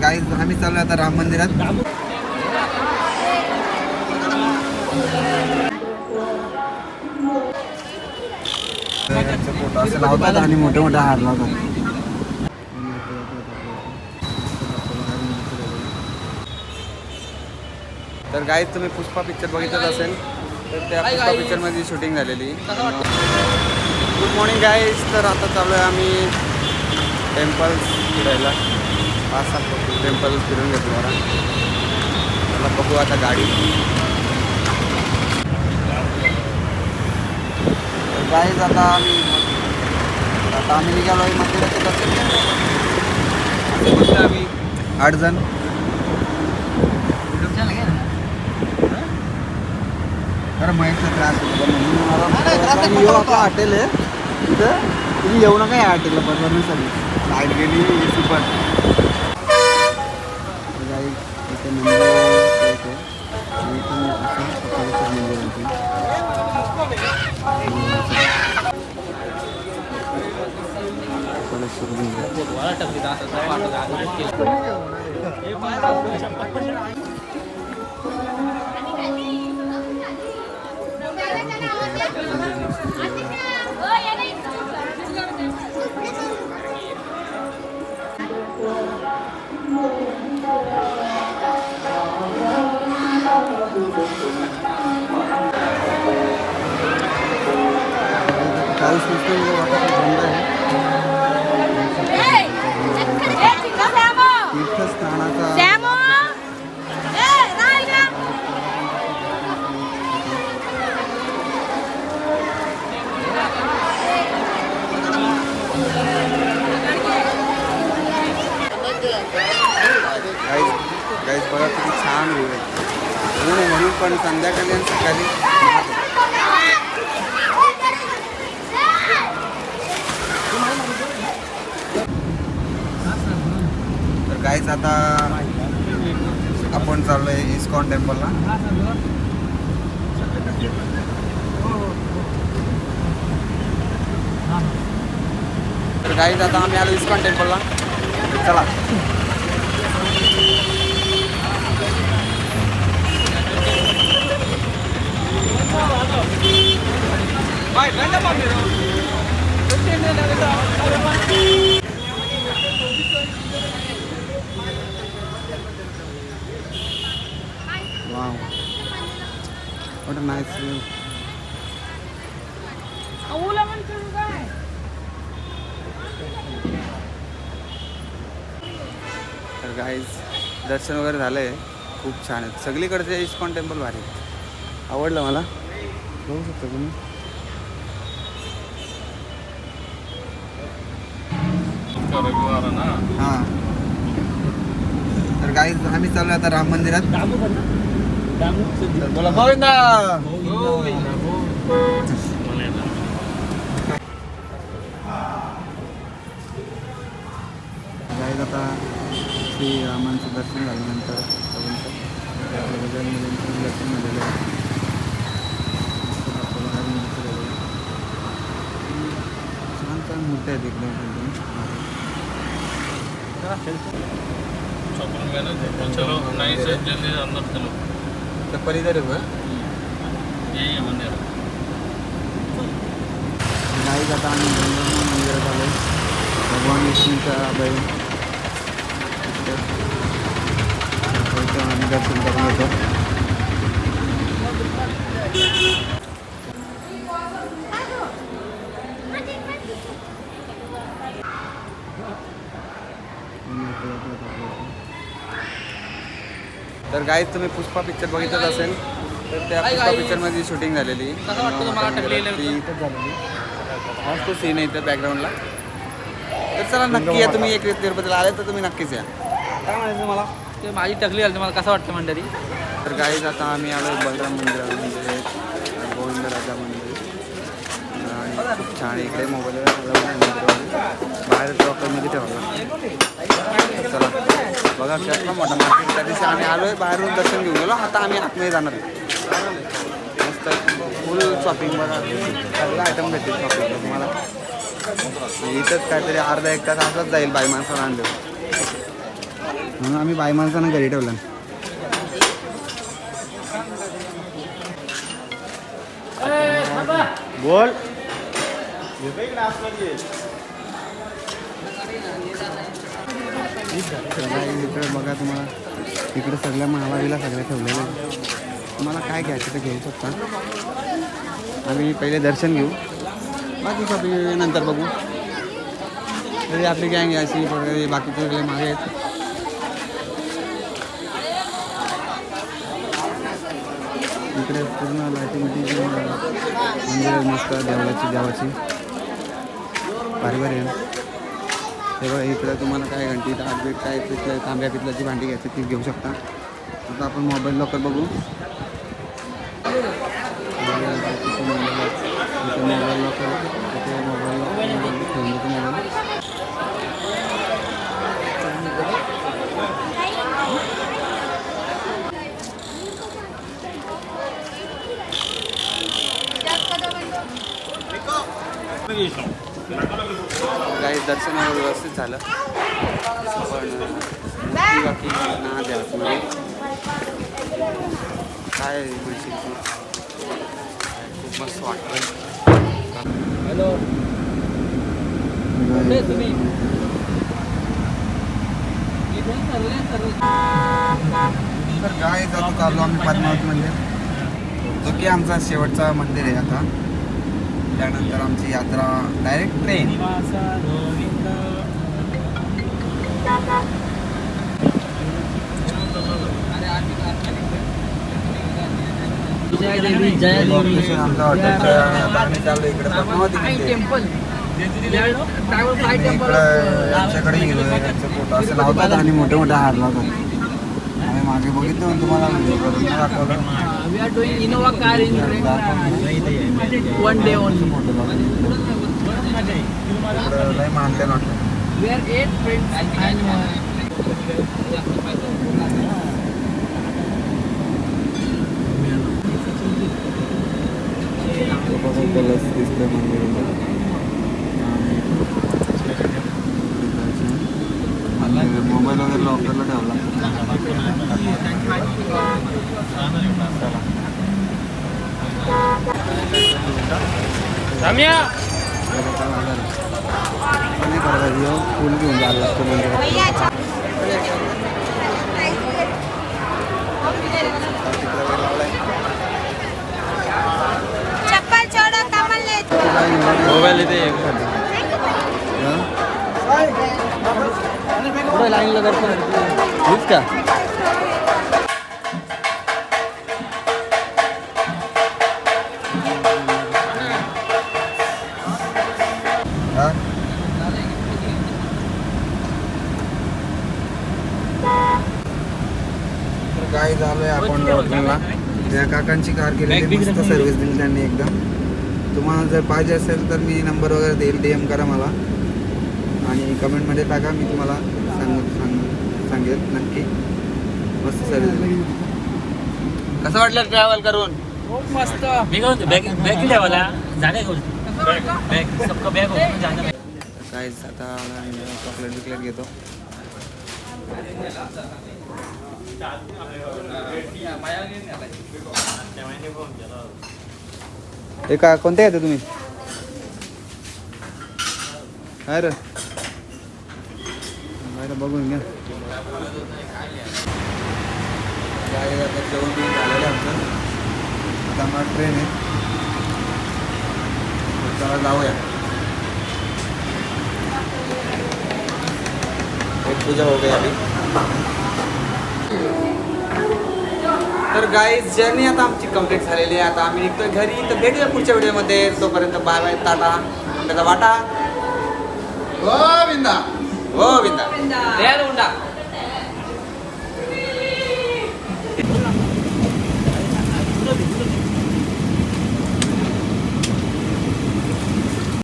Guys आम्ही चाललो आता राम मंदिरात. फोटो असं लावतात आणि मोठे मोठे हार लावतात. तर गाईज तुम्ही पुष्पा पिक्चर बघितलंच असेल तर त्या पुष्पा पिक्चरमध्ये शूटिंग झालेली. Good morning guys. तर आता चालू आहे आम्ही टेम्पल्स फिरायला. 5-7 टेम्पल्स फिरून घेतो मला. त्याला बघू आता गाडी. गाईज आता आम्ही निघालो आहे मंदिराचे दर्शन घ्यायला. आम्ही 8 जण. अरे माहीतचा त्रास होतो म्हणून आपला हॉटेल आहे तिथं. तुम्ही येऊ नका या हॉटेलला परवानसाठी. लाईट गेली एसी पण. इथे मंदिर येते इथून असं सकाळचं मंदिर होते. पाऊस नसतो बंद आहे. तीर्थस्थानाचा गाईज बघा किती छान व्ह्यू आहे. म्हणून पण संध्याकाळी आणि सकाळी. तर गाईज आता आपण चाललो आहे इस्कॉन टेम्पलला. तर गाईज आता आम्ही आलो इस्कॉन टेम्पलला. चला. Wow, what a nice view. तर गाईज दर्शन वगैरे झालं आहे. खूप छान आहे. सगळीकडचे इस्कॉन टेम्पल भारी आवडलं मला. बघू शकता तुम्ही. हां तर गाईज आम्ही चाललो आता राम मंदिरात. बोला गोविंदा. गाईज आता श्री रामांचं दर्शन झाल्यानंतर दर्शन झालेलं आहे. छान छान मूर्त्या आहेत इकडे. चप्पल इधर है गाईज आता आम्ही मंदिरात आलो. भगवान विष्णूचा बैल आम्ही दर्शन करून येतो. तर गाईज तुम्ही पुष्पा पिक्चर बघितलंच असेल तर त्या पुष्पा पिक्चरमध्ये शूटिंग झालेली. मस्त सीन आहे इथं बॅकग्राऊंडला. तर चला नक्की या. तुम्ही एक तिरुपतीला आले तर तुम्ही नक्कीच या. काय म्हणायचं मला ते माझी टकली झाली. तुम्हाला कसं वाटतं मंडळी? तर गाईज आता आम्ही आलो बलराम मंदिर म्हणजे गोविंद राजा मंदिर. आणि खूप छान इकडे मोबाईल बाहेर ट्रॉकरमध्ये ठेवला. चला बघा कसला मोठा मार्केट. त्या दिवशी आम्ही आलो आहे बाहेरून दर्शन घेऊन गेलो. आता आम्ही आतमध्ये जाणार आहे. मस्त फुल शॉपिंग बघा. सगळं आयटम भेटेल शॉपिंग तुम्हाला. इथंच काहीतरी अर्धा 1 तास असंच जाईल बाई माणसाला आणलं. म्हणून आम्ही बाई माणसानं घरी ठेवलं. बोल इकडे बघा तुम्हाला इकडे सगळ्या महावारीला सगळ्या ठेवलेल्या आहेत. तुम्हाला काय घ्यायचं ते घेऊ शकता. आम्ही पहिले दर्शन घेऊ बाकी शॉपिंग नंतर बघू. तरी आपली गँग अशी वगैरे बाकीचे सगळे मागे आहेत. इकडे पूर्ण लाईटिंगची मंदिर मस्त देवाची भारी आहे. तेव्हा इकडे तुम्हाला काय घंटी ताट काय पितलं तांब्या पितलाची भांडी घ्यायची ती घेऊ शकता. आता आपण मोबाईल लॉकर बघू. मोबाईल लॉकर काही दर्शन व्यवस्थित झालं पण बाकी ना द्या काय म्हणशील तू. खूप मस्त वाटतं. हॅलो तुम्ही तर काय जातो चाललो आम्ही पद्मावती मंदिर जो की आमचा शेवटचा मंदिर आहे. आता त्यानंतर आमची यात्रा डायरेक्ट ट्रेन. जय देवी जय देवी. आमच्या हॉटेलच्या आम्ही चाललो इकडे पद्मावती मंदिर. टेम्पल यांच्याकडे हिरो यांचं फोटो असं लावतात आणि मोठे मोठे हार लावतात. आम्ही मागे बघितलं तुम्हाला व्हिडिओ करून दाखवलं. We are doing Innova car in one day only. लय मानते ना. We are 8 friends and दिसतंय मंदिर. मोबाईल वगैरे लॉकरला ठेवला. फुल घेऊन जायला लागतो मंदिरात. मोबाईल इथे लाईनला हेच का काय झालंय आपण हॉटेलला. त्या काकांची कार केलेली मस्त सर्व्हिस दिली त्यांनी एकदम. तुम्हाला जर पाहिजे असेल तर मी नंबर वगैरे देईल. DM करा मला आणि कमेंटमध्ये टाका. मी तुम्हाला सांगेल नक्की. मस्त सर्व्हिस दिली. कसं वाटलं ट्रॅव्हल करून. खूप मस्त. मी काय बॅग ठेवायला जागा घेऊन बॅग सबका बॅग होतं जागा. काय आता चॉकलेट घेतो. हे का कोणते येते तुम्ही. अरे बघून घ्या. जेवण बिवून झालेलं आमचं. आता आम्हाला ट्रेन आहे. चला जाऊया. एक पूजा हो गई अभी. तर गाईज जर्नी आता आमची कंप्लीट झालेली आहे. आता आम्ही निघतोय घरी. तर भेटूया पुढच्या व्हिडिओमध्ये. तोपर्यंत बाय बाय टाटा. त्याचा वाटा हो बिंदा हो बिंदा.